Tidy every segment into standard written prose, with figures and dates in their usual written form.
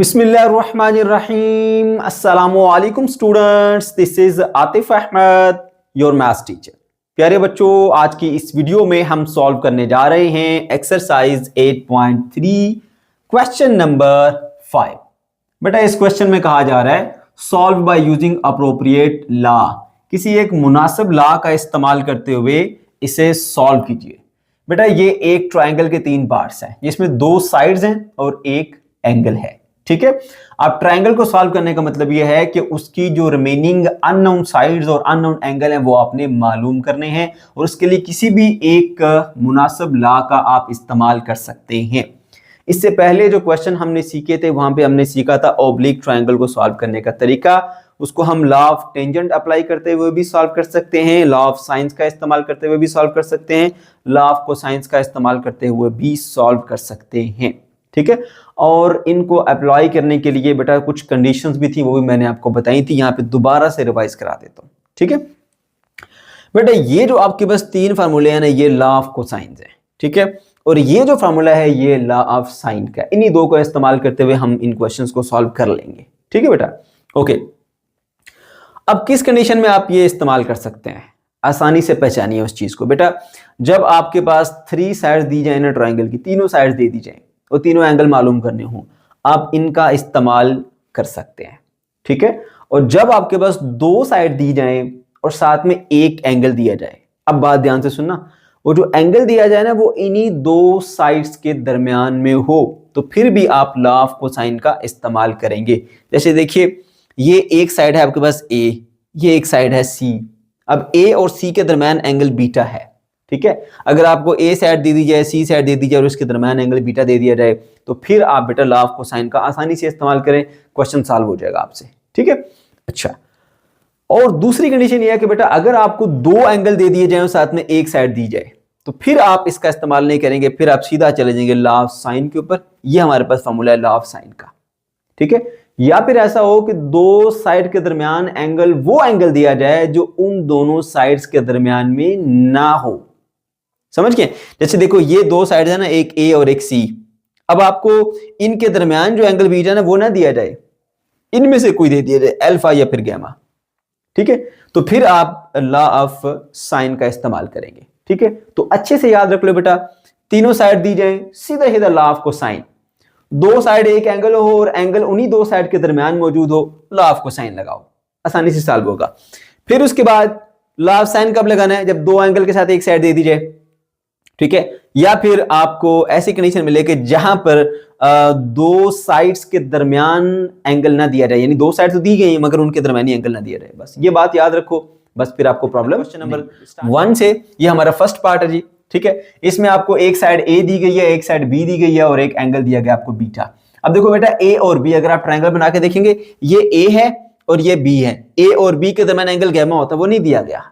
बिस्मिल्लाहिर्रहमानिर्रहीम। अस्सलामुअलैकुम students, this is Atif Ahmed, your maths teacher. प्यारे बच्चों, आज की इस वीडियो में हम सॉल्व करने जा रहे हैं एक्सरसाइज 8.3 क्वेश्चन नंबर 5। बेटा इस क्वेश्चन में कहा जा रहा है solve by using appropriate law. किसी एक मुनासिब लॉ का इस्तेमाल करते हुए इसे सॉल्व कीजिए। बेटा ये एक ट्रायंगल के 3 पार्ट्स हैं जिसमें 2 साइड्स हैं और एक एंगल है। ठीक है, अब ट्रायंगल को सॉल्व करने का मतलब यह है कि उसकी जो रिमेनिंग अननोन साइड्स और अननोन एंगल हैं वो आपने मालूम करने हैं और उसके लिए किसी भी एक मुनासिब लॉ का आप इस्तेमाल कर सकते हैं। इससे पहले जो क्वेश्चन हमने सीखे थे वहां पे हमने सीखा था ऑब्लिक ट्रायंगल को सॉल्व करने का तरीका। उसको हम लॉ ऑफ टेंजेंट अप्लाई करते हुए भी सॉल्व कर सकते हैं, लॉ ऑफ साइंस का इस्तेमाल करते हुए भी सॉल्व कर सकते हैं, लॉ ऑफ कोसाइंस का इस्तेमाल करते हुए भी सॉल्व कर सकते हैं। ठीक है, और इनको अप्लाई करने के लिए बेटा कुछ कंडीशंस भी थी, वो भी मैंने आपको बताई थी। यहाँ पे दोबारा से रिवाइज करा देता हूँ। ठीक है बेटा, ये जो आपके पास 3 फार्मूले हैं ना, ये लॉ ऑफ कोसाइंस है। ठीक है, और ये जो फार्मूला है ये लॉ ऑफ साइन का। इन्हीं 2 को इस्तेमाल करते हुए हम इन क्वेश्चंस को सॉल्व कर लेंगे। ठीक है बेटा, ओके। अब किस कंडीशन में आप ये इस्तेमाल कर सकते हैं, आसानी से पहचानिए उस चीज को। बेटा जब आपके पास 3 साइड्स दी जाए ना ट्रायंगल की, तीनों साइड्स दे दी जाए और तीनों एंगल मालूम करने हो, आप इनका इस्तेमाल कर सकते हैं। ठीक है, और जब आपके पास 2 साइड दी जाए और साथ में एक एंगल दिया जाए, अब बात ध्यान से सुनना, वो जो एंगल दिया जाए ना वो इन्हीं 2 साइड्स के दरमियान में हो, तो फिर भी आप लॉ ऑफ कोसाइन का इस्तेमाल करेंगे। जैसे देखिए, ये एक साइड है आपके पास ए, ये एक साइड है सी। अब ए और सी के दरमियान एंगल बीटा है। ठीक है, अगर आपको ए साइड दे दी जाए, सी साइड दे दी जाए और इसके दरमियान एंगल बीटा दे दिया जाए, तो फिर आप बेटा लॉ ऑफ कोसाइन का आसानी से इस्तेमाल करें, क्वेश्चन सॉल्व हो जाएगा आपसे। ठीक है, अच्छा। और दूसरी कंडीशन ये है कि बेटा अगर आपको 2 एंगल दे दिए जाए और साथ में एक साइड दी जाए, तो फिर आप इसका इस्तेमाल नहीं करेंगे, फिर आप सीधा चले जाएंगे लॉ ऑफ साइन के ऊपर। ये हमारे पास फॉर्मूला है लॉ ऑफ साइन का। ठीक है, या फिर ऐसा हो कि 2 साइड के दरमियान एंगल वो एंगल दिया जाए जो उन दोनों साइड्स के दरमियान में ना हो। समझ गए? जैसे देखो, ये 2 साइड है ना, एक ए और एक सी। अब आपको इनके दरमियान जो एंगल बीटा ना वो ना दिया जाए, इनमें से कोई दे दिया जाए, अल्फा या फिर गैमा। ठीक है, तो फिर आप लॉ ऑफ साइन का इस्तेमाल करेंगे। ठीक है, तो अच्छे से याद रख लो बेटा, तीनों साइड दी जाए, सीधा सीधा लॉ ऑफ कोसाइन। 2 साइड एक एंगल हो और एंगल उन्हीं 2 साइड के दरमियान मौजूद हो, लॉ ऑफ कोसाइन लगाओ, आसानी से सॉल्व होगा। फिर उसके बाद लॉ ऑफ साइन कब लगाना है? जब 2 एंगल के साथ एक साइड दे दी जाए। ठीक है, या फिर आपको ऐसी कंडीशन मिले कि जहां पर 2 साइड्स के दरमियान एंगल ना दिया जाए, यानी 2 साइड तो दी गई मगर उनके दरमियानी एंगल ना दिया जाए। बस ये बात याद रखो, बस फिर आपको प्रॉब्लम। क्वेश्चन नंबर 1 से ये हमारा फर्स्ट पार्ट है जी। ठीक है, इसमें आपको एक साइड ए दी गई है, एक साइड बी दी गई है और एक एंगल दिया गया आपको बीटा। अब देखो बेटा, ए और बी अगर आप ट्रायंगल बना के देखेंगे, ये ए है और ये बी है। ए और बी के दरमियान एंगल गैमा होता है, वो नहीं दिया गया।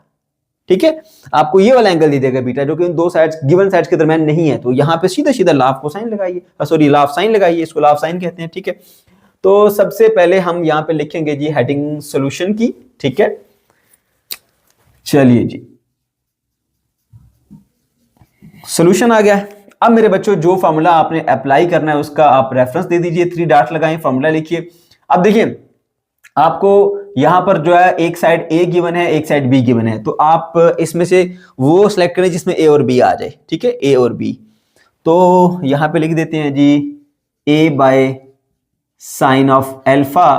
ठीक है, आपको ये वाला एंगल दे देगा बीटा, जो कि इन 2 साइड्स गिवन साइड्स के दरमियान नहीं है। तो यहां पे सीधा सीधा लॉ ऑफ कोसाइन लगाइए, सॉरी लॉ ऑफ साइन लगाइए, इसको लॉ ऑफ साइन कहते हैं। ठीक है, तो सबसे पहले हम यहां पे लिखेंगे जी हेडिंग सॉल्यूशन की। ठीक है, चलिए जी, सॉल्यूशन आ गया है। अब मेरे बच्चों, जो फार्मूला आपने अप्लाई करना है उसका आप रेफरेंस दे दीजिए, 3 डॉट लगाएं, फार्मूला लिखिए। अब देखिए, आपको यहां पर जो है एक साइड ए गिवन है, एक साइड बी गिवन है, तो आप इसमें से वो सिलेक्ट करें जिसमें ए और बी आ जाए। ठीक है, ए और बी, तो यहां पे लिख देते हैं जी A by sine of alpha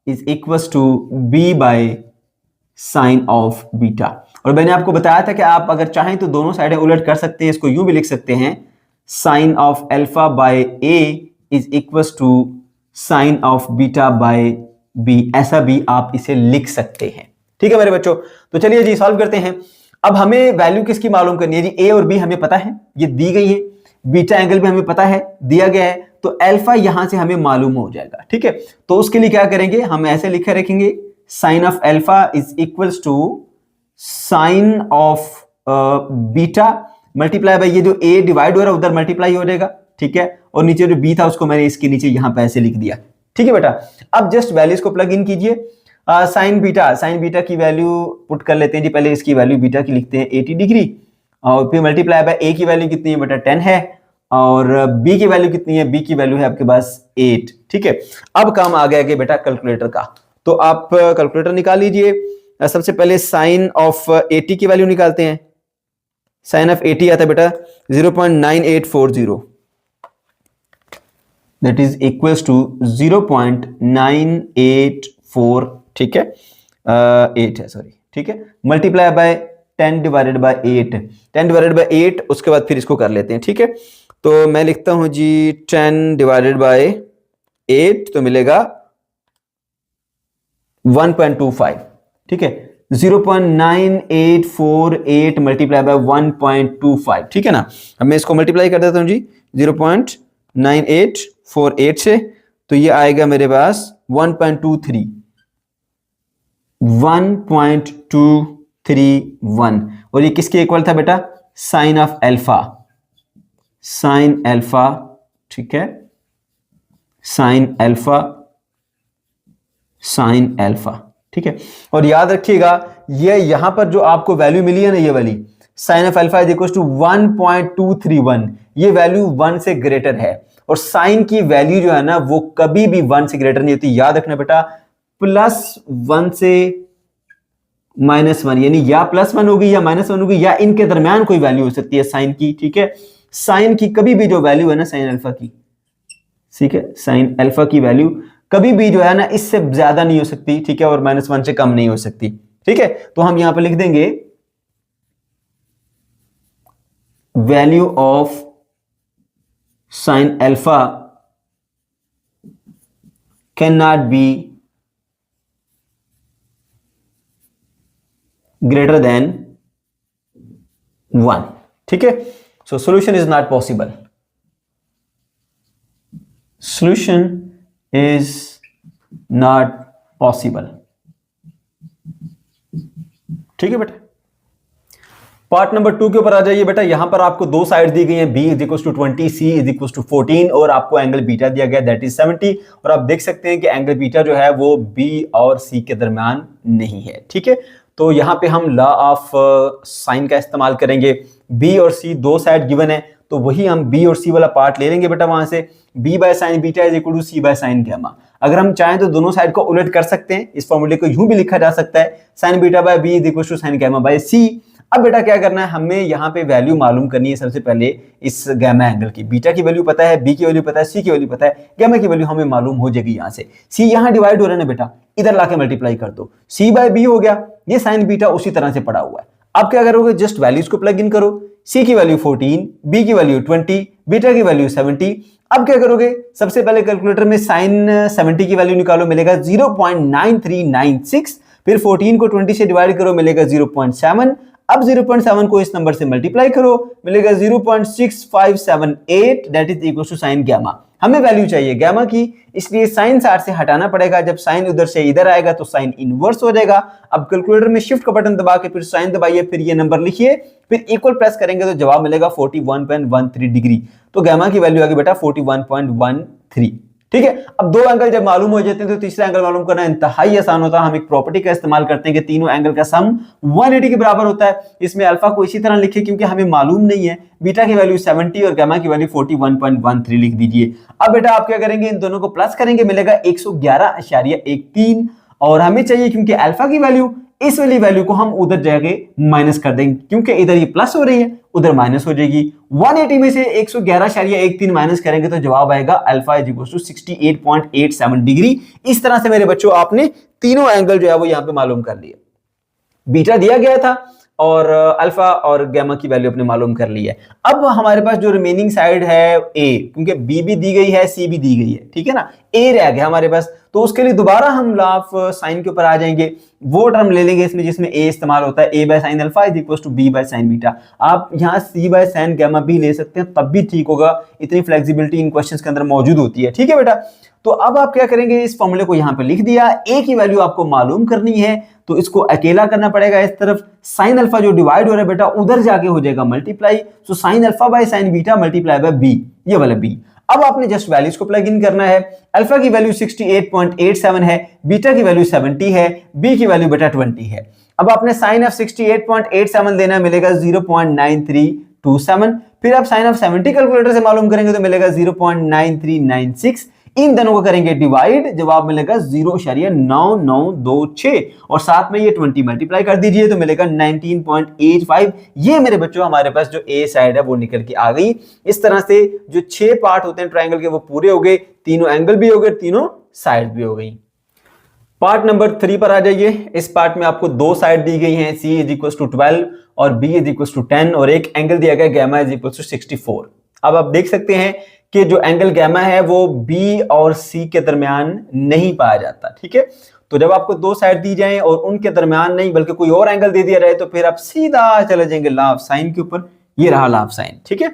is equal to B by sine of beta. और मैंने आपको बताया था कि आप अगर चाहें तो दोनों साइडें उलट कर सकते हैं, इसको यूं भी लिख सकते हैं, sine of alpha by A is equal to sine of beta by B, ऐसा भी आप इसे लिख सकते हैं। ठीक है मेरे बच्चों, तो चलिए जी सॉल्व करते हैं। अब हमें वैल्यू किसकी मालूम करनी है जी? ए और बी हमें पता है, ये दी गई है, बीटा एंगल भी हमें पता है, दिया गया है, तो अल्फा यहां से हमें मालूम हो जाएगा। ठीक है, तो उसके लिए क्या करेंगे, हम ऐसे लिखे रखेंगे, sine of alpha is equal to sine of beta multiply by ये जो ए डिवाइड हो रहा है उधर मल्टीप्लाई हो जाएगा। ठीक है, और नीचे जो बी था उसको मैंने इसके नीचे यहां पे ऐसे लिख दिया। ठीक है बेटा, अब जस्ट वैल्यूज को प्लग इन कीजिए। साइन बीटा की वैल्यू पुट कर लेते हैं जी। पहले इसकी वैल्यू बीटा की लिखते हैं 80 डिग्री, और फिर मल्टीप्लाई बाय ए की वैल्यू कितनी है बेटा 10 है, और b की वैल्यू कितनी है, b की वैल्यू है आपके पास 8। ठीक है, अब काम आ गया कि बेटा कैलकुलेटर का, तो आप कैलकुलेटर निकाल लीजिए। सबसे पहले साइन ऑफ 80 की वैल्यू निकालते हैं। साइन ऑफ 80 आता है बेटा 0.9840, दैट इज इक्वल्स टू 0.984, ठीक है 8 है सॉरी, ठीक है, multiply by 10 divided by 8, 10 divided by 8, उसके बाद फिर इसको कर लेते हैं। ठीक है, तो मैं लिखता हूं जी 10 डिवाइडेड बाय 8 तो मिलेगा 1.25, ठीक है, 0.9848 मल्टीप्लाई बाय 1.25, ठीक है ना। अब मैं इसको मल्टीप्लाई कर देता हूं जी 0.9848 से, तो ये आएगा मेरे पास 1.23, 1.231, और ये किसके इक्वल था बेटा, sine of alpha, sine alpha, ठीक है, साइन अल्फा, साइन अल्फा, ठीक है। और याद रखिएगा ये यहां पर जो आपको वैल्यू मिली है ना, ये वाली sine of alpha is equal to 1.231, ये वैल्यू 1 से ग्रेटर है, और साइन की वैल्यू जो है ना वो कभी भी 1 से ग्रेटर नहीं होती। याद रखना बेटा, +1 से -1, यानी या +1 होगी या -1 होगी, या इनके दरमियान कोई वैल्यू हो सकती है साइन की। ठीक है, साइन की कभी भी जो वैल्यू है ना साइन अल्फा की, ठीक है, साइन अल्फा की वैल्यू कभी भी जो है ना इससे ज्यादा नहीं हो सकती, ठीक है, और -1 से कम नहीं हो सकती। ठीक है, तो हम यहां पर लिख देंगे value of sine alpha can not be greater than 1, ठीक है। So solution is not possible, solution is not possible, ठीक है बेटा। पार्ट नंबर 2 के ऊपर आ जाइए बेटा। यहां पर आपको दो साइड दी गई हैं, b is equal to 20, c is equal to 14, और आपको एंगल बीटा दिया गया दैट इज 70, और आप देख सकते हैं कि एंगल बीटा जो है वो b और c के दरमियान नहीं है। ठीक है, तो यहां पे हम लॉ ऑफ साइन का इस्तेमाल करेंगे। b और c दो साइड गिवन है, तो वही हम b और c वाला पार्ट ले लेंगे बेटा वहां से। b by sine beta is equal to c by sine gamma. अगर हम चाहें तो दोनों साइड को उलट कर सकते हैं, इस फॉर्मूले को यूं भी लिखा जा सकता है, sine beta by b is equal to sine gamma by c। अब बेटा क्या करना है, हमें यहाँ पे वैल्यू मालूम करनी है सबसे पहले इस गामा एंगल की। बीटा की वैल्यू पता है, b की वैल्यू पता है, c की वैल्यू पता है, गामा की वैल्यू हमें मालूम हो जाएगी यहाँ से। c यहाँ डिवाइड हो रहा है ना बेटा, इधर लाके मल्टीप्लाई कर दो, c बाय b हो गया, ये साइन बीटा उसी तरह से पड़ा हुआ है। अब क्या करोगे, जस्ट वैल्यूज को प्लग इन करो, c की वैल्यू 14, b की वैल्यू 20, बीटा की वैल्यू 70। अब क्या करोगे, सबसे पहले कैलकुलेटर में साइन 70 की वैल्यू निकालो, मिलेगा 0.9396, फिर 14 को 20 से डिवाइड करो, मिलेगा 0.7। अब 0.7 को इस नंबर से मल्टीप्लाई करो, मिलेगा 0.6578, that is equal to sine gamma. हमें वैल्यू चाहिए गामा की, इसलिए साइन 60 से हटाना पड़ेगा। जब साइन उधर से इधर आएगा तो साइन इनवर्स हो जाएगा। अब कैलकुलेटर में शिफ्ट का बटन दबा के फिर साइन दबाइए, फिर ये नंबर लिखिए, फिर इक्वल प्रेस करेंगे तो जवाब मिलेगा 41.13 डिग्री। तो गामा की वैल्यू आ गई बेटा 41.13। ठीक है, अब दो एंगल जब मालूम हो जाते हैं तो तीसरा एंगल मालूम करना इंतहाई आसान होता है। हम एक प्रॉपर्टी का इस्तेमाल करते हैं कि तीनों एंगल का सम 180 के बराबर होता है। इसमें अल्फा को इसी तरह लिखे क्योंकि हमें मालूम नहीं है, बीटा की वैल्यू 70 और गामा की वैल्यू 41.13 लिख दीजिए। अब बेटा आप क्या करेंगे, इन दोनों को प्लस करेंगे, मिलेगा 111.13, और हमें चाहिए क्योंकि अल्फा की वैल्यू, इस वाली वैल्यू को हम उधर जाके माइनस कर देंगे, क्योंकि इधर ये प्लस हो रही है उधर माइनस हो जाएगी। 180 में से 111.13 माइनस करेंगे तो जवाब आएगा alpha is equal to 68.87 degree. इस तरह से मेरे बच्चों आपने तीनों एंगल जो है वो यहाँ पे मालूम कर लिए। बीटा दिया गया था और अल्फा और गामा की वैल्यू अपने मालूम कर ली है। अब हमारे पास जो रिमेनिंग साइड है ए, क्योंकि बी भी दी गई है, सी भी दी गई है, ठीक है ना, ए रह गया हमारे पास, तो उसके लिए दोबारा हम लॉ ऑफ साइन के ऊपर आ जाएंगे। वो टर्म ले लेंगे इसमें जिसमें ए इस्तेमाल होता है, A by sine alpha is equal to B by sine beta. आप यहाँ सी बाय साइन गामा भी ले सकते हैं, तब भी ठीक होगा, इतनी फ्लेक्सिबिलिटी इन क्वेश्चंस के अंदर मौजूद होती है। ठीक है बेटा, तो अब आप क्या करेंगे, इस फॉर्मूले को यहाँ पे लिख दिया, ए की वैल्यू आपको मालूम करनी है तो इसको अकेला करना पड़ेगा। इस तरफ साइन अल्फा जो डिवाइड हो रहा है बेटा उधर जाके हो जाएगा multiply, so sine alpha by sine beta multiply by B, ये वाला बी। अब आपने जस्ट वैल्यूज को प्लग इन करना है। अल्फा की वैल्यू 68.87 है, बीटा की वैल्यू 70 है, बी की वैल्यू बेटा 20 है। अब आपने साइन ऑफ 68.87 देना, मिलेगा 0.9327, फिर आप साइन ऑफ 70 कैलकुलेटर से मालूम करेंगे तो मिलेगा 0.9396। इन दोनों को करेंगे डिवाइड, जवाब मिलेगा 0.9926 और साथ में ये 20 मल्टीप्लाई कर दीजिए तो मिलेगा 19.85। ये मेरे बच्चों हमारे पास जो ए साइड है वो निकल के आ गई। इस तरह से जो 6 पार्ट होते हैं ट्राइंगल के वो पूरे हो गए, तीनों एंगल भी हो गए, तीनों साइड भी हो गई। पार्ट नंबर 3 पर आ जाइए। इस पार्ट में आपको दो साइड दी गई हैं, C इज इक्वल टू 12 और B इज इक्वल टू 10 और एक एंगल दिया गया गैमा इज इक्वल टू 64। अब आप देख सकते हैं कि जो एंगल गैमा है वो B और C के दरमियान नहीं पाया जाता, ठीक है। तो जब आपको दो साइड दी जाए और उनके दरमियान नहीं बल्कि कोई और एंगल दे दिया जाए तो फिर आप सीधा चले जाएंगे लॉ ऑफ साइन के ऊपर। ये रहा लॉ ऑफ साइन, ठीक है।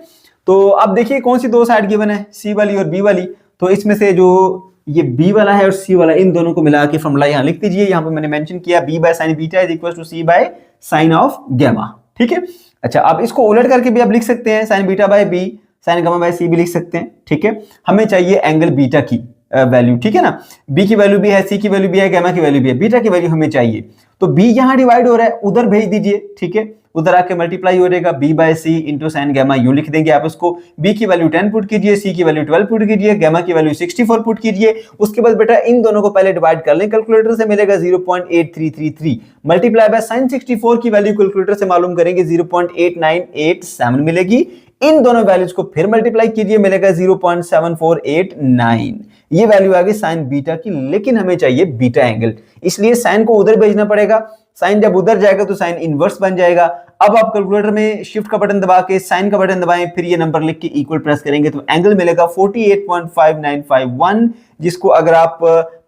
तो अब देखिए कौन सी दो साइड गिवन है, C वाली और B वाली। तो इसमें से जो ये B वाला है और C वाला, इन दोनों को मिला के फॉर्मूला यहाँ लिख दीजिए। यहाँ पे मैंने मेंशन किया B by sine beta is equal to C by sine of gamma, ठीक है। अच्छा, आप इसको उलट करके भी आप लिख सकते हैं, sine beta by B sine gamma by C भी लिख सकते हैं, ठीक है। हमें चाहिए एंगल बीटा की वैल्यू, ठीक है ना। B की वैल्यू भी है, C की वैल्यू भी है, गामा की वैल्यू भी है, बीटा की वैल्यू हमें चाहिए। तो B यहाँ डिवाइड हो रहा है, उधर भेज दीजिए, ठीक है। उधर आके मल्टीप्लाई हो जाएगा B by C into sine gamma, यूं लिख देंगे आप उसको। B की वैल्यू 10 पुट कीजिए, C की वैल्यू 12 पुट कीजिए, गामा की वैल्यू 64 पुट कीजिए। उसके बाद बेटा इन दोनों को पहले डिवाइड कर लें कैलकुलेटर से, मिलेगा 0.8333 मल्टीप्लाई बाय साइन 64 की वैल्यू कैलकुलेटर से मालूम करेंगे 0.8987 मिलेगी। इन दोनों वैल्यूज को फिर मल्टीप्लाई कीजिए, मिलेगा 0.7489। ये वैल्यू आ गई साइन बीटा की, लेकिन हमें चाहिए बीटा एंगल, इसलिए साइन को उधर भेजना पड़ेगा। साइन जब उधर जाएगा तो साइन इनवर्स बन जाएगा। अब आप कैलकुलेटर में शिफ्ट का बटन दबा के साइन का बटन दबाएं, फिर ये नंबर लिख के इक्वल प्रेस करेंगे तो एंगल मिलेगा 48.5951, जिसको अगर आप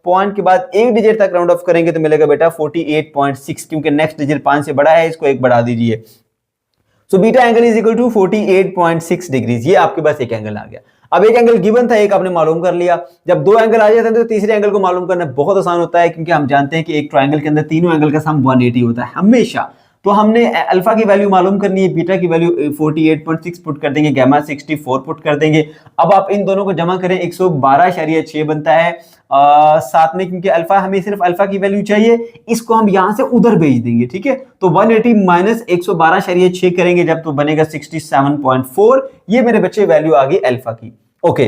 पॉइंट के बाद एक डिजिट तक राउंड ऑफ करेंगे तो मिलेगा बेटा 48.6, क्योंकि नेक्स्ट डिजिट 5 से बड़ा है, इसको एक बढ़ा दीजिए। So beta angle is equal to 48.6 degrees. ये आपके पास एक एंगल आ गया। अब एक एंगल गिवन था, एक आपने मालूम कर लिया। जब दो एंगल आ जाते हैं तो तीसरे एंगल को मालूम करना बहुत आसान होता है, क्योंकि हम जानते हैं कि एक ट्रायंगल के अंदर तीनों एंगल का सम 180 होता है हमेशा। तो हमने अल्फा की वैल्यू मालूम करनी है, बीटा की वैल्यू 48.6 पुट कर देंगे, गामा 64 पुट कर देंगे। अब आप इन दोनों को जमा करें, 112.6 बनता है। साथ में क्योंकि अल्फा, हमें सिर्फ अल्फा की वैल्यू चाहिए, इसको हम यहां से उधर भेज देंगे, ठीक है। तो 180 माइनस 112.6 करेंगे जब, तो बनेगा 67.4। ये मेरे बच्चे वैल्यू आ गई अल्फा की। ओके,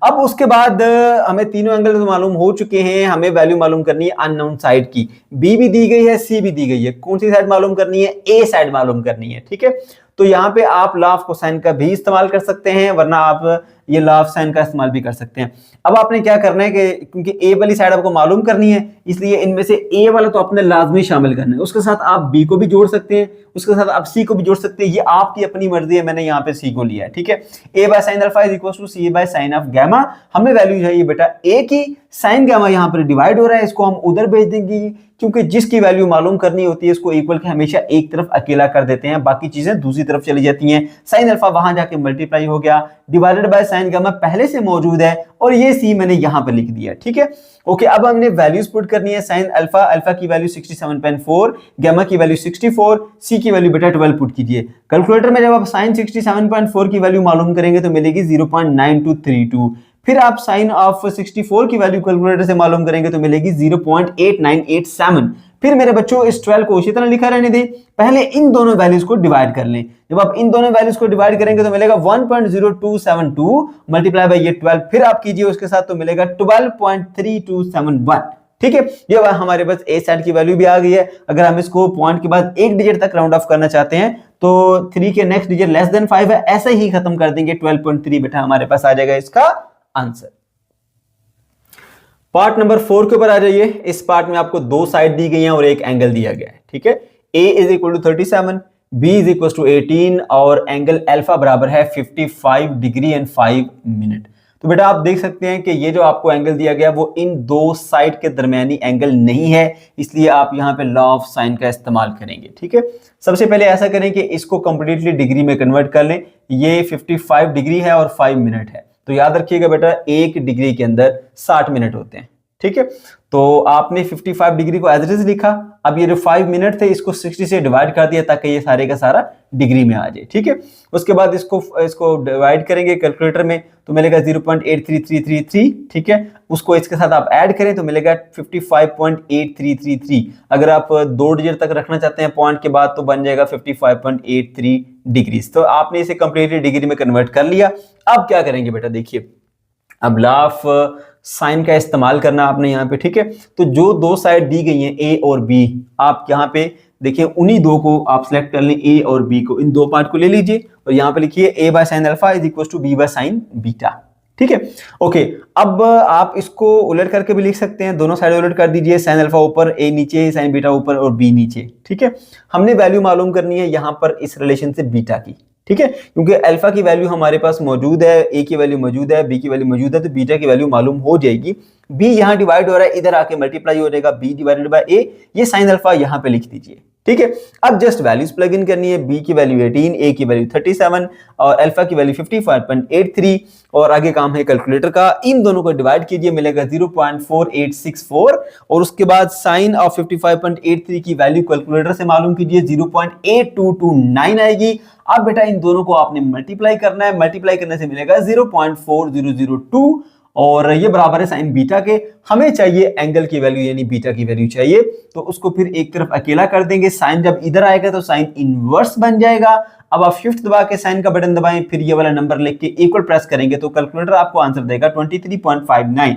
अब उसके बाद हमें तीनों एंगल तो मालूम हो चुके हैं, हमें वैल्यू मालूम करनी है अननोन साइड की। बी भी दी गई है, सी भी दी गई है, कौन सी साइड मालूम करनी है? ए साइड मालूम करनी है, ठीक है। तो यहाँ पे आप लॉ ऑफ कोसाइन का भी इस्तेमाल कर सकते हैं, वरना आप ये लॉ ऑफ साइन का इस्तेमाल भी कर सकते हैं। अब आपने क्या करना है कि क्योंकि ए वाली साइड आपको मालूम करनी है, इसलिए इनमें से ए वाला तो आपने लाजमी शामिल करना है। उसके साथ आप बी को भी जोड़ सकते हैं, उसके साथ आप सी को भी जोड़ सकते हैं, ये आपकी अपनी मर्जी है। मैंने यहाँ पे सी को लिया है, ठीक है। A by sine alpha is equal to C by sine of gamma. हमें वैल्यू चाहिए बेटा ए की, साइन गामा यहाँ पर डिवाइड हो रहा है, इसको हम उधर भेज देंगे, क्योंकि जिसकी वैल्यू मालूम करनी होती है इसको इक्वल के हमेशा एक तरफ अकेला कर देते हैं, बाकी चीजें दूसरी तरफ चली जाती हैं। साइन अल्फा वहां जाके मल्टीप्लाई हो गया, डिवाइडेड बाय साइन गामा पहले से मौजूद है, और ये सी मैंने यहां पर लिख दिया, ठीक है। ओके, अब हमने वैल्यूज पुट करनी है। साइन अल्फा, अल्फा की वैल्यू 67.4, गामा की वैल्यू 64, सी की वैल्यू बेटा 12 पुट कीजिए। कैलकुलेटर में जब आप साइन 67.4 की वैल्यू मालूम करेंगे तो मिलेगी 0.9232। फिर आप साइन ऑफ 64 की वैल्यू कैलकुलेटर से मालूम करेंगे तो मिलेगी 0.8987। फिर मेरे बच्चों इस 12 को उसी तरह लिखा रहने दें, पहले इन दोनों वैल्यूज को डिवाइड कर लें। जब आप इन दोनों वैल्यूज को डिवाइड करेंगे तो मिलेगा 1.0272 मल्टीप्लाई बाय ये 12, फिर आप कीजिए उसके साथ तो मिलेगा 12.3271, ठीक है। ये हमारे पास ए साइड की वैल्यू भी आ गई है। अगर हम इसको पॉइंट के बाद एक डिजिट तक राउंड ऑफ करना चाहते हैं तो 3 के नेक्स्ट डिजिट लेस देन 5 है, ऐसे ही खत्म कर देंगे। 12.3 बेटा हमारे पास आ जाएगा इसका आंसर। पार्ट नंबर 4 के ऊपर आ जाइए। इस पार्ट में आपको दो साइड दी गई हैं और एक एंगल दिया गया है, ठीक है। A is equal to 37, B is equal to 18 और एंगल अल्फा बराबर है 55 डिग्री एंड 5 मिनट। तो बेटा आप देख सकते हैं कि ये जो आपको एंगल दिया गया वो इन दो साइड के दरमियानी एंगल नहीं है, इसलिए आप यहाँ पे लॉ ऑफ साइन का इस्तेमाल करेंगे, ठीक है। सबसे पहले ऐसा करें कि इसको कंप्लीटली डिग्री में कन्वर्ट कर लें। ये 55 डिग्री है और 5 मिनट है, तो याद रखिएगा बेटा 1 डिग्री के अंदर 60 मिनट होते हैं, ठीक है। तो आपने 55 डिग्री को एज इट इज लिखा। अब ये जो 5 मिनट थे इसको 60 से डिवाइड कर दिया ताकि ये सारे का सारा डिग्री में आ जाए, ठीक है। उसके बाद इसको डिवाइड करेंगे कैलकुलेटर में तो मिलेगा 0.83333, ठीक है। उसको इसके साथ आप ऐड करें तो मिलेगा 55.8333। अगर आप 2 डिजिट तक रखना चाहते हैं पॉइंट के बाद तो बन जाएगा 55.83 डिग्री। तो आपने इसे कंप्लीटली डिग्री में कन्वर्ट कर लिया। अब क्या करेंगे बेटा, देखिए अब लॉ ऑफ साइन का इस्तेमाल करना आपने यहाँ पे, ठीक है। तो जो दो साइड दी गई हैं ए और बी, आप यहाँ पे देखिए उन्हीं दो को आप सिलेक्ट कर लें, ए और बी को, इन दो पार्ट को ले लीजिए और यहाँ पे लिखिए a by sine alpha is equal to b by sine beta, ठीक है। ओके, अब आप इसको उलट करके भी लिख सकते हैं, दोनों साइड उलट कर दीजिए, साइन अल्फा ऊपर, a नीचे, साइन बीटा ऊपर और b नीचे, ठीक है। हमने वैल्यू मालूम करनी है यहाँ पर इस रिलेशन से बीटा की, ठीक है, क्योंकि अल्फा की वैल्यू हमारे पास मौजूद है, ए की वैल्यू मौजूद है, बी की वैल्यू मौजूद है, तो बीटा की वैल्यू मालूम हो जाएगी। बी यहाँ डिवाइड हो रहा है, इधर आके मल्टीप्लाई हो जाएगा, बी डिवाइडेड बाय ए, ये साइन अल्फा यहाँ पे लिख दीजिए, ठीक है। अब जस्ट वैल्यूज प्लग इन करनी है, बी की वैल्यू 18, ए की वैल्यू 37 और अल्फा की वैल्यू 55.83 और आगे काम है कैलकुलेटर का। इन दोनों को डिवाइड कीजिए, मिलेगा 0.4864 और उसके बाद साइन ऑफ 55.83 की वैल्यू कैलकुलेटर से मालूम कीजिए 0.8229 आएगी। अब बेटा इन दोनों को आपने मल्टीप्लाई करना है, मल्टीप्लाई करने से मिलेगा 0.4002 और ये बराबर है साइन बीटा के। हमें चाहिए एंगल की वैल्यू यानी बीटा की वैल्यू चाहिए, तो उसको फिर एक तरफ अकेला कर देंगे, साइन जब इधर आएगा तो साइन इनवर्स बन जाएगा। अब आप शिफ्ट दबा के साइन का बटन दबाएं, फिर ये वाला नंबर लिख के इक्वल प्रेस करेंगे तो कैलकुलेटर आपको आंसर देगा 23.59,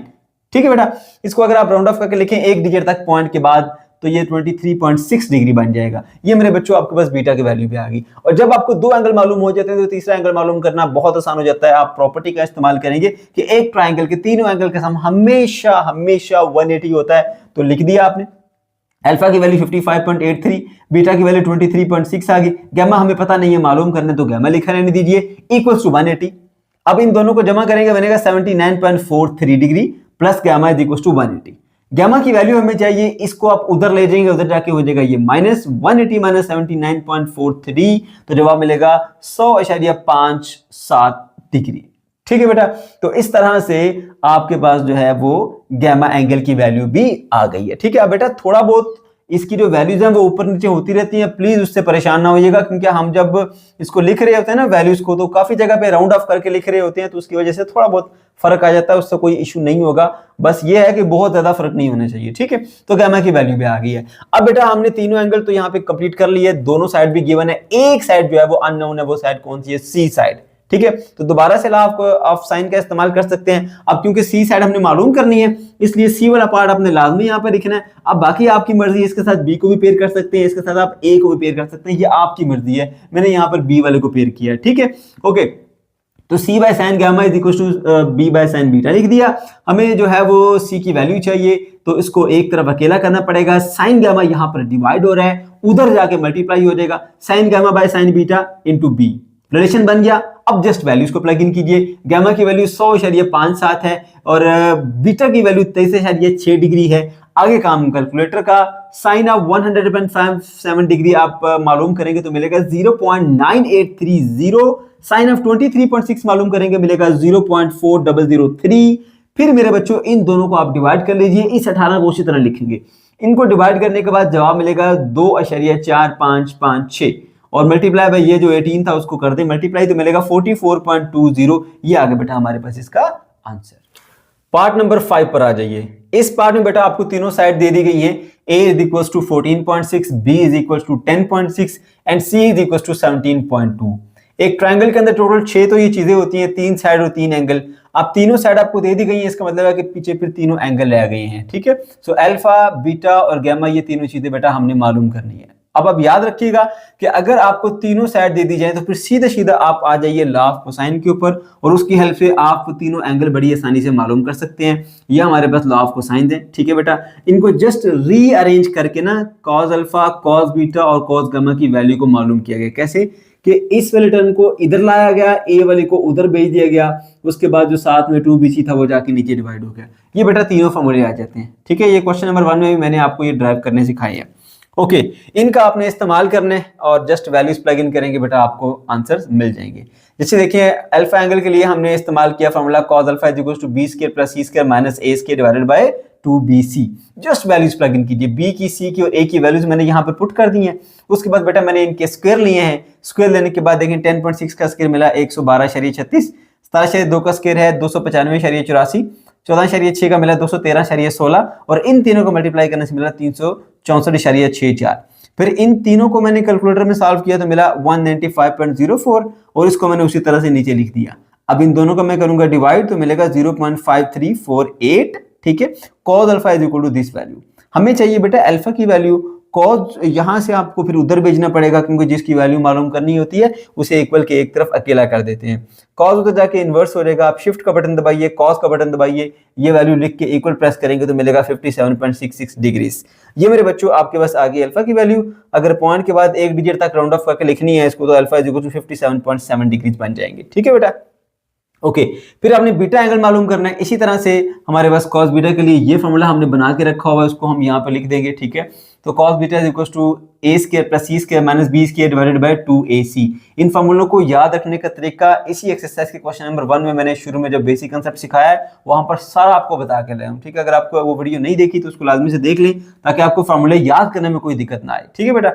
ठीक है बेटा। इसको अगर आप राउंड ऑफ करके लिखें एक डिजिट तक पॉइंट के बाद तो ये 23.6 डिग्री बन जाएगा। ये मेरे बच्चों आपके पास बीटा की वैल्यू भी आ गई। और जब आपको दो एंगल मालूम हो जाते हैं तो तीसरा एंगल मालूम करना बहुत आसान हो जाता है। आप प्रॉपर्टी का इस्तेमाल करेंगे कि एक ट्राइंगल के तीनों एंगल का सम हमेशा 180 होता है। तो लिख दिया आपने, अल्फा की वैल्यू 55.83, बीटा की वैल्यू 23.6 आ गई। गैमा हमें पता नहीं है, मालूम करने तो गैमा लिखा रहने दीजिए, इक्वल्स टू 180। अब इन दोनों को जमा करेंगे, बनेगा 79.43 degree plus gamma is equals to 180। Gamma की वैल्यू हमें चाहिए, इसको आप उधर ले जाएंगे, उधर जाके हो जाएगा ये माइनस 180 माइनस 79.43, तो जवाब मिलेगा 100.57 डिग्री, ठीक है बेटा। तो इस तरह से आपके पास जो है वो गैमा एंगल की वैल्यू भी आ गई है, ठीक है। अब बेटा थोड़ा बहुत इसकी जो वैल्यूज हैं वो ऊपर नीचे होती रहती हैं, प्लीज उससे परेशान ना होइएगा, क्योंकि हम जब इसको लिख रहे होते हैं ना वैल्यूज को, तो काफी जगह पे राउंड ऑफ करके लिख रहे होते हैं, तो उसकी वजह से थोड़ा बहुत फर्क आ जाता है, उससे कोई इशू नहीं होगा। बस ये है कि बहुत ज्यादा फर्क नहीं होना चाहिए, ठीक है। तो गैमा की वैल्यू भी आ गई है। अब बेटा हमने तीनों एंगल तो यहाँ पे कंप्लीट कर लिए, दोनों साइड भी गिवन है, एक साइड जो है वो अननोन है, वो साइड कौन सी है, सी साइड, ठीक है। तो दोबारा से लॉ ऑफ साइन का इस्तेमाल कर सकते हैं। अब क्योंकि सी साइड हमने मालूम करनी है, इसलिए सी वाला पार्ट आपने लाजमी यहाँ पर लिखना है। अब बाकी आपकी मर्जी है, इसके साथ बी को भी पेयर कर सकते हैं, इसके साथ आप ए को भी पेयर कर सकते हैं, ये आपकी मर्जी है। मैंने यहाँ पर बी वाले को पेयर किया, ठीक है। ओके, तो C by sine gamma is equal to B by sine beta लिख दिया। हमें जो है वो सी की वैल्यू चाहिए, तो इसको एक तरफ अकेला करना पड़ेगा। साइन गामा यहाँ पर डिवाइड हो रहा है, उधर जाके मल्टीप्लाई हो जाएगा, sine gamma by sine beta into B, relation बन गया। अब जस्ट वैल्यूज को प्लग इन कीजिए। गामा की वैल्यू 100.57 है और बीटा की वैल्यू 23.6 डिग्री है। आगे काम कैलकुलेटर का, साइन ऑफ 100.57 डिग्री आप मालूम करेंगे तो मिलेगा 0.9830, साइन ऑफ 23.6 मालूम करेंगे मिलेगा 0.4003। फिर मेरे बच्चों इन दोनों को आप डिवाइड कर लीजिए, इस 18 को उसी तरह लिखेंगे। इनको डिवाइड करने के बाद जवाब मिलेगा 2.4556 और मल्टीप्लाई बाय ये जो 18 था उसको कर दे मल्टीप्लाई, तो मिलेगा 44.20। ये आगे बेटा हमारे पास इसका आंसर। पार्ट नंबर 5 पर आ जाइए। इस पार्ट में बेटा आपको तीनों साइड दे दी गई हैं। A is equal to 14.6, B is equal to 10.6 and C is equal to 17.2। एक ट्रायंगल के अंदर टोटल 6 तो ये चीजें होती हैं, 3 साइड और 3 एंगल। अब तीनों साइड आपको दे दी गई हैं, इसका मतलब है कि पीछे फिर तीनों एंगल रह गए हैं, ठीक है। सो अल्फा, बीटा और गामा ये तीनों चीजें बेटा हमने मालूम करनी है। अब याद रखिएगा कि अगर आपको तीनों साइड दे दी जाए तो फिर सीधा सीधा आप आ जाइए लॉ ऑफ कोसाइन के ऊपर और उसकी हेल्प से आप तीनों एंगल बड़ी आसानी से मालूम कर सकते हैं। ये हमारे पास लॉ ऑफ कोसाइन है, ठीक है बेटा। इनको जस्ट रीअरेंज करके ना कॉस अल्फा, कॉस बीटा और कॉस गामा की वैल्यू को मालूम किया गया। कैसे कि इस वाले टर्म को इधर लाया गया, ए वाले को उधर भेज दिया गया, उसके बाद जो साथ में 2bc था वो जाके नीचे डिवाइड हो गया। ये बेटा तीनों फॉर्मूले आ जाते हैं, ठीक है। ये क्वेश्चन नंबर 1 में भी मैंने आपको ये ड्राइव करने सिखाए हैं। ओके इनका आपने इस्तेमाल करना है और जस्ट वैल्यूज प्लग इन करेंगे बेटा, आपको आंसर्स मिल जाएंगे। जैसे देखिए अल्फा एंगल के लिए हमने इस्तेमाल किया formula cos alpha is equal to B square plus C square minus A square divided by 2bc। Just values plug in कीजिए, बी की, सी की और ए की वैल्यूज मैंने यहाँ पे पुट कर दी हैं। उसके बाद बेटा मैंने इनके स्क्वायर लिए हैं, स्क्वायर लेने के बाद देखें 10.6 का स्क्वायर मिला 112.36, 17.2 का स्क्वायर है 295.84, 14.6 का मिला 213.16 और इन तीनों को मल्टीप्लाई करने से मिला 364.64। फिर इन तीनों को मैंने कैलकुलेटर में सॉल्व किया तो मिला 195.04 और इसको मैंने उसी तरह से नीचे लिख दिया। अब इन दोनों को मैं करूंगा डिवाइड तो मिलेगा 0.5348। ठीक है, cos alpha is equal to this value. हमें चाहिए बेटा अल्फा की वैल्यू, cos यहां से आपको फिर उधर भेजना पड़ेगा क्योंकि जिसकी वैल्यू मालूम करनी होती है उसे इक्वल के एक तरफ अकेला कर देते हैं। cos उधर जाके इन्वर्स हो जाएगा, आप शिफ्ट का बटन दबाइए, cos का बटन दबाइए, ये वैल्यू लिख के इक्वल प्रेस करेंगे तो मिलेगा 57.66 डिग्रीज। ये मेरे बच्चों आपके पास आ गई अल्फा की वैल्यू। अगर पॉइंट के बाद एक डिजिट तक राउंड ऑफ करके लिखनी है इसको तो alpha is equal to 57.7 degrees बन जाएंगे। ठीक है बेटा, ओके फिर आपने बीटा एंगल मालूम करना है। इसी तरह से हमारे पास कॉस बीटा के लिए ये फॉर्मूला हमने बना के रखा हुआ है, उसको हम यहाँ पे लिख देंगे। ठीक है, तो cos beta is equal to A square plus C square minus B square divided by 2ac। इन फॉर्मूलों को याद रखने का तरीका इसी एक्सरसाइज के क्वेश्चन नंबर 1 में मैंने शुरू में जो बेसिक कंसेप्ट सिखाया है वहां पर सारा आपको बता के लाया हूं। ठीक है, अगर आपको वो वीडियो नहीं देखी तो उसको लाजमी से देख लें ताकि आपको फॉर्मूले याद करने में कोई दिक्कत ना आए। ठीक है बेटा,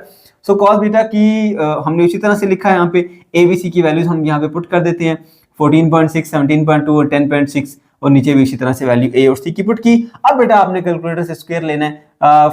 सो कॉस बीटा की हमने उसी तरह से लिखा है, यहाँ पे ए बी सी की वैल्यूज हम यहाँ पे पुट कर देते हैं, 14.6, 17.2 और 10.6 और नीचे भी इसी तरह से वैल्यू ए और सी की पुट की। अब बेटा आपने कैलकुलेटर से स्क्वायर लेना है।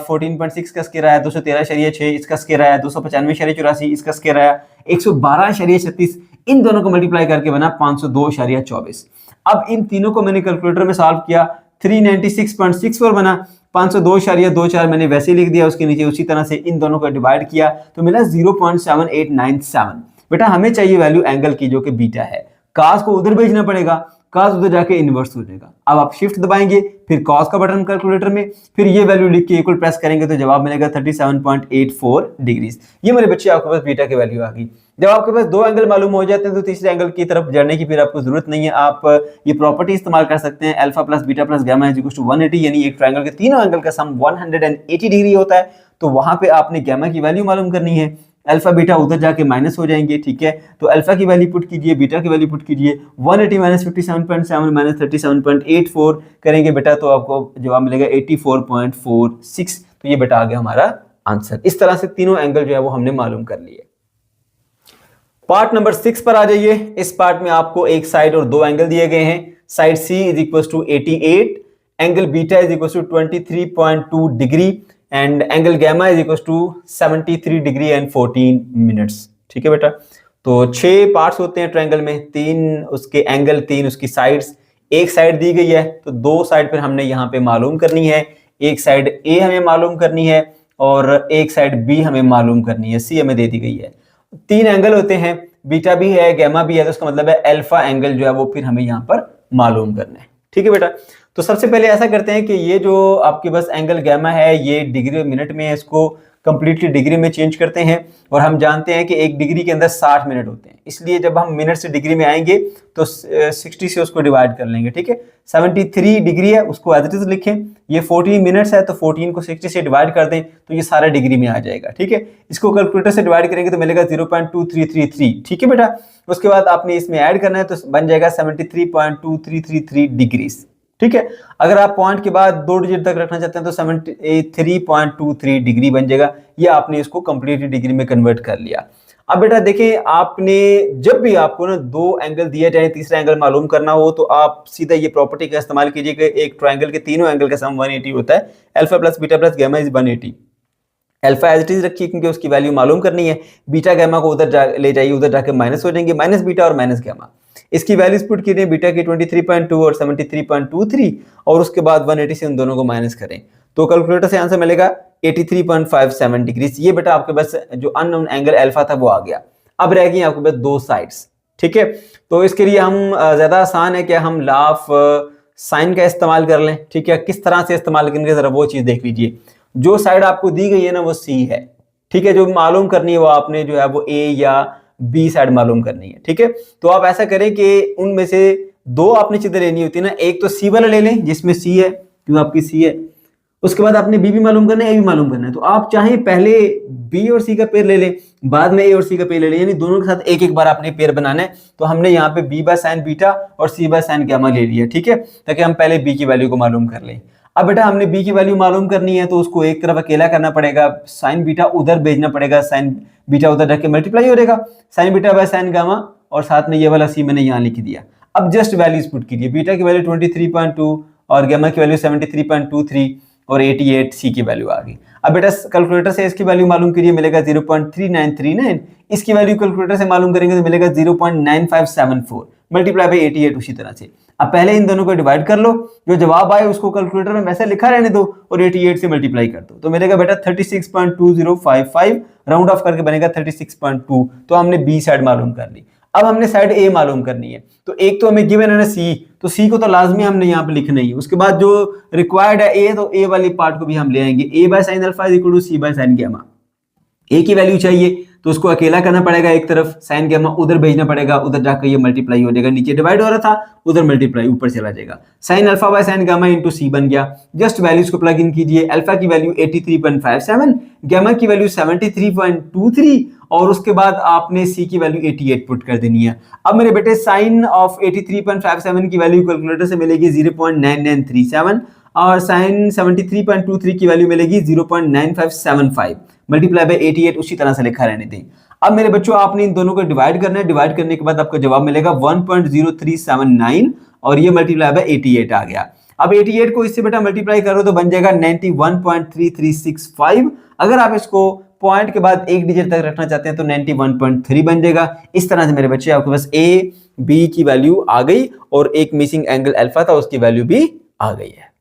14.6 का स्क्वायर आया 213.6, इसका स्क्वायर आया 295.84, इसका स्क्वायर आया 112.36। इन दोनों को मल्टीप्लाई करके बना 502.24। अब इन तीनों को मैंने कैलकुलेटर में सॉल्व किया, 396.64 बना, 502.24 मैंने वैसे ही लिख दिया, उसके नीचे उसी तरह से इन दोनों को डिवाइड किया तो मिला 0.7897। बेटा हमें चाहिए वैल्यू एंगल की जो कि बीटा है। cos को उधर भेजना पड़ेगा, cos उधर जाके इनवर्स हो जाएगा। अब आप शिफ्ट दबाएंगे, फिर cos का बटन कैलकुलेटर में, फिर ये वैल्यू लिख के इक्वल प्रेस करेंगे तो जवाब मिलेगा 37.84 डिग्रीज। ये मेरे बच्चे आपके पास बीटा की वैल्यू आ गई। जब आपके पास दो एंगल मालूम हो जाते हैं तो तीसरे एंगल की तरफ जाने की फिर आपको जरूरत नहीं है। आप ये प्रॉपर्टी इस्तेमाल कर सकते हैं, alpha plus beta plus gamma is equal to 180, यानी एक ट्रायंगल के तीनों एंगल का सम 180 डिग्री होता है। तो वहां पे आपने गामा की वैल्यू मालूम करनी है, अल्फा बीटा उधर जाके माइनस हो जाएंगे। ठीक है, तो अल्फा की वैल्यू पुट कीजिए, बीटा की वैल्यू पुट कीजिए, 180 माइनस 57.7 माइनस 37.84 करेंगे बेटा तो आपको जवाब मिलेगा 84.46। तो ये बेटा आ गया हमारा आंसर। इस तरह से तीनों एंगल जो है वो हमने मालूम कर लिए। पार्ट नंबर 6 पर आ जाइए। इस पार्ट में आपको एक साइड और दो एंगल दिए गए हैं। Side C is equal to 88, angle beta is equal to 23.2 degree and angle gamma is equal to 73 degree and 14 minutes. ठीक है बेटा, तो 6 पार्ट्स होते हैं ट्रायंगल में, 3 उसके एंगल, 3 उसकी साइड्स। एक साइड दी गई है तो दो साइड पर हमने यहाँ पे मालूम करनी है। एक साइड ए हमें मालूम करनी है और एक साइड बी हमें मालूम करनी है, सी हमें दे दी गई है। 3 एंगल होते हैं, बीटा भी है गामा भी है, तो उसका मतलब है अल्फा एंगल जो है वो फिर हमें यहाँ पर मालूम करना है। ठीक है बेटा, तो सबसे पहले ऐसा करते हैं कि ये जो आपके पास एंगल गामा है ये डिग्री मिनट में है, इसको कंप्लीटली डिग्री में चेंज करते हैं। और हम जानते हैं कि एक डिग्री के अंदर 60 मिनट होते हैं, इसलिए जब हम मिनट से डिग्री में आएंगे तो 60 से उसको डिवाइड कर लेंगे। ठीक है, 73 डिग्री है उसको एज इट इज लिखें, ये 14 मिनट्स है तो 14 को 60 से डिवाइड कर दें तो ये सारा डिग्री में आ जाएगा। ठीक है, इसको कैलकुलेटर से डिवाइड करेंगे तो मिलेगा 0.2333। ठीक है बेटा, उसके बाद आपने इसमें ऐड करना है तो बन जाएगा 73.2333 डिग्रीज। ठीक है, अगर आप पॉइंट के बाद 2 डिजिट तक रखना चाहते हैं तो 73.23 डिग्री बन जाएगा। ये आपने इसको कंप्लीटली डिग्री में कन्वर्ट कर लिया। अब बेटा देखिए, आपने जब भी आपको ना 2 एंगल दिया जाए, तीसरा एंगल मालूम करना हो तो आप सीधा ये प्रॉपर्टी का इस्तेमाल कीजिए कि एक ट्रायंगल के तीनों एंगल का सम 180 होता है। Alpha plus beta plus gamma is 180। Alpha as it is रखिए क्योंकि उसकी वैल्यू मालूम करनी है। बीटा गामा को उधर ले जाइए, उधर जाके माइनस हो जाएंगे, माइनस बीटा और माइनस गामा। इसकी वैल्यूज पुट कीजिए, बीटा की 23.2 और 73.23 और उसके बाद 180 से उन दोनों को माइनस करें तो कैलकुलेटर से आंसर मिलेगा 83.57 डिग्री। ये बेटा आपके पास जो अननोन एंगल अल्फा था वो आ गया। अब रह गई आपके पास 2 साइड्स। ठीक है, तो इसके लिए हम ज्यादा आसान है कि हम लॉ ऑफ साइन का इस्तेमाल कर लें। ठीक है, किस तरह से इस्तेमाल करेंगे जरा वो चीज देख लीजिए। जो साइड आपको दी गई है ना वो सी है। ठीक है, जो मालूम करनी है वो आपने जो है वो ए या बी साइड मालूम करनी है। ठीक है, तो आप ऐसा करें कि उनमें से 2 आपने चीजें लेनी होती है ना, एक तो सी वाला ले लें जिसमें सी है, क्यों आपकी सी है, उसके बाद आपने बी भी मालूम करना है, ए भी मालूम करना है। तो आप चाहे पहले बी और सी का पेयर ले लें, बाद में ए और सी का पेयर ले लें, यानी दोनों के साथ एक एक बार आपने पेयर बनाना है। तो हमने यहाँ पे बी बाय साइन बीटा और सी बाय साइन गामा ले लिया, ठीक है, ताकि हम पहले बी की वैल्यू को मालूम कर लें। अब बेटा हमने बी की वैल्यू मालूम करनी है, तो उसको एक तरफ अकेला करना पड़ेगा, साइन बीटा उधर भेजना पड़ेगा, साइन बीटा उधर रख के मल्टीप्लाई हो जाएगा, sign beta bye sine gamma, और साथ में ये वाला सी मैंने यहाँ लिख दिया। अब जस्ट वैल्यूज पुट कीजिए, बीटा की वैल्यू 23.2 और गामा की वैल्यू 73.23 और 88 सी की वैल्यू आ गई। अब बेटा कैलकुलेटर से इसकी वैल्यू मालूम करिए, मिलेगा 0.3939, इसकी वैल्यू कैलकुलेटर से मालूम करेंगे तो मिलेगा 0.9574 मल्टीप्लाई बाई 88 उसी तरह से। अब पहले इन दोनों को डिवाइड कर लो, जो जवाब आए उसको कैलकुलेटर में वैसे लिखा रहने दो और 88 से मल्टीप्लाई कर दो, तो मिलेगा बेटा 36.2055, राउंड ऑफ करके बनेगा 36.2। तो हमने बी साइड मालूम कर ली। अब हमने साइड ए मालूम करनी है, तो एक तो हमें गिवन है ना सी, तो सी को तो लाजमी हमने यहाँ पे लिखना ही है। उसके बाद जो रिक्वायर्ड है ए, तो ए वाली पार्ट को भी हम ले आएंगे, A by sine alpha is equal to C by sine gamma. A की वैल्यू चाहिए तो उसको अकेला करना पड़ेगा, एक तरफ साइन गामा उधर भेजना पड़ेगा, उधर जाकर ये मल्टीप्लाई हो जाएगा, नीचे डिवाइड हो रहा था उधर मल्टीप्लाई ऊपर चला जाएगा, sine alpha by sine gamma into C बन गया। जस्ट वैल्यूज को प्लग इन कीजिए, अल्फा की वैल्यू 83.57, गामा की वैल्यू 73.23 और उसके बाद आपने सी की वैल्यू 88 पुट कर देनी है। अब मेरे बेटे साइन ऑफ 83.57 की वैल्यू कैलकुलेटर से मिलेगी 0.9937 और साइन 73.23 की वैल्यू मिलेगी 0.9575 मल्टीप्लाई बाय 88 उसी तरह से लिखा रहने दें। अब मेरे बच्चों आपने इन दोनों को डिवाइड करना है, डिवाइड करने के बाद आपका जवाब मिलेगा 1.0379 और ये मल्टीप्लाई बाय 88 आ गया। अब 88 को इससे बेटा मल्टीप्लाई करो तो बन जाएगा 91.3365। अगर आप इसको पॉइंट के बाद एक डिजिट तक रखना चाहते हैं तो 91.3 बन जाएगा। इस तरह से मेरे बच्चे आपके पास ए बी की वैल्यू आ गई और एक मिसिंग एंगल अल्फा था उसकी वैल्यू भी आ गई है।